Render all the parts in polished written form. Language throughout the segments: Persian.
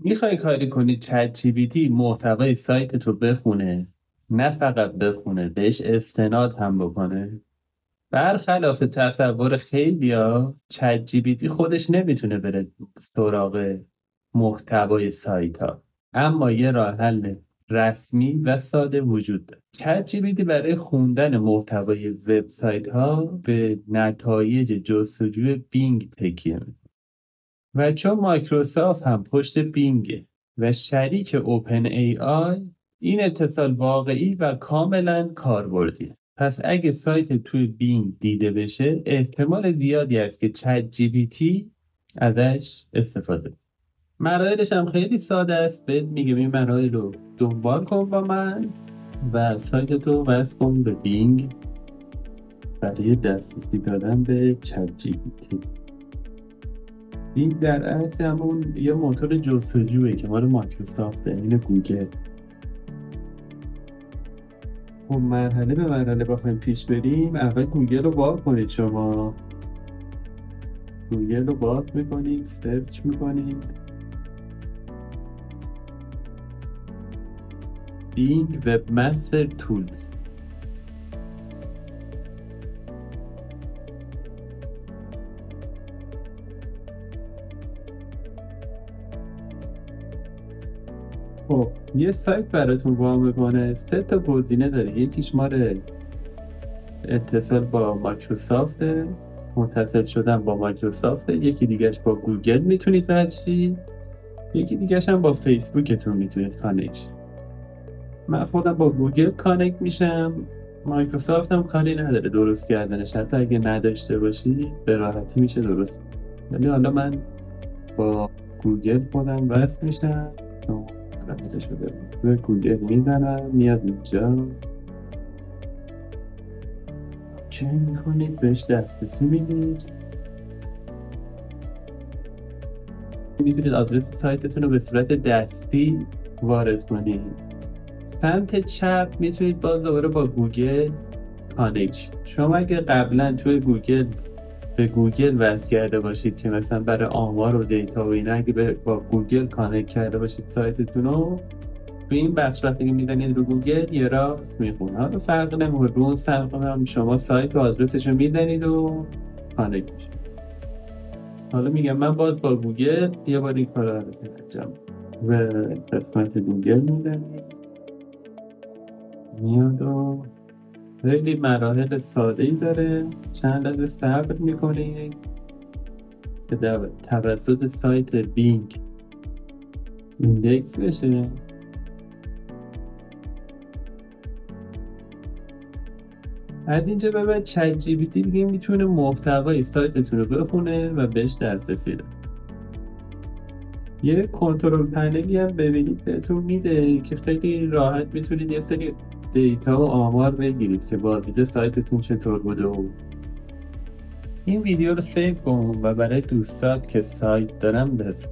میخوای کاری کنی چت جی پی تی محتوای سایت تو بخونه، نه فقط بخونه، بهش استناد هم بکنه. برخلاف تصور خیلیا، چت جی پی تی خودش نمیتونه بره سراغ محتوای سایت ها، اما یه راه حل رسمی و ساده وجود داره. چت جی پی تی برای خوندن محتوای وبسایت ها به نتایج جستجوی بینگ تکیه میکنه و چون مایکروسافت هم پشت بینگ و شریک اوپن ای آی، این اتصال واقعی و کاملا کاربردیه. پس اگه سایت توی بینگ دیده بشه، احتمال زیادی است که چت جی پی تی ازش استفاده کنه. مراحلش هم خیلی ساده است. بهت میگم این مراحل رو دنبال کن با من و سایت تو وصل کن به بینگ برای دسترسی دادن به چت جی پی تی. این در اصل همون یه موتور جستجویه که مال مایکروسافته، این گوگل. خب مرحله به مرحله بخوایم پیش بریم، اول گوگل رو باز کنید. شما گوگل رو باز میکنید، سرچ میکنید بینگ وبمستر تولز. خب یه سایت براتون وا میکنه، 3 تا گزینه داره. یکیش مال اتصال با مایکروسافت، متصل شدن با مایکروسافت. یکی دیگهش با گوگل میتونید وصل، یکی دیگهش هم با فیسبوکتون میتونید کانکت. من خودم با گوگل کانکت میشم، مایکروسافت هم کاری نداره درست کردنش، حتی اگه نداشته باشی به راحتی میشه درست. ولی حالا من با گوگل خودم وصل میشم. رفته شده به گوگل میزنم، میاد اینجا چه میکنید، بهش دسترسی میدید. میتونید آدرس سایتتون رو به صورت دستی وارد کنید. سمت چپ میتونید باز دوباره با گوگل کانکت. شما اگه قبلا توی گوگل به گوگل وصل کرده باشید که مثلا برای آمار و دیتا و اینا، اگه با گوگل کانکت کرده باشید سایتتون رو، تو این بخش وقتی که میدنید رو گوگل یه راست میخونه. حالا فرق نمیکنه، رو اون فرق هم شما سایت و آدرسش رو میدنید و کانکت میشه. حالا میگم من باز با گوگل یه بار این کار رو انجام و قسمت گوگل میدنید، میاد و خیلی مراحل ساده‌ای داره. چند لحظه صبر میکنید که توسط سایت بینگ ایندکس بشه. از اینجا به بعد چت جی پی تی دیگه میتونه محتوای سایتتون رو بخونه و بهش دسترسی بده. یه کنترل پنلی هم ببینید بهتون میده که خیلی راحت میتونید یه سری دیتا و آمار بگیرید که بازدید سایتتون چطور بوده. و این ویدیو رو سیو کن و برای دوستات که سایت دارن بفرست.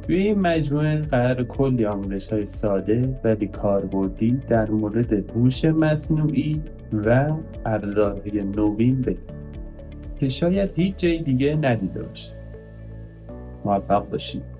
توی این مجموعه قرار کلی آموزش‌های ساده ولی کاربردی در مورد هوش مصنوعی و ابزارهای نوین بدید که شاید هیچ جای دیگه ندیده باشید. موفق باشید.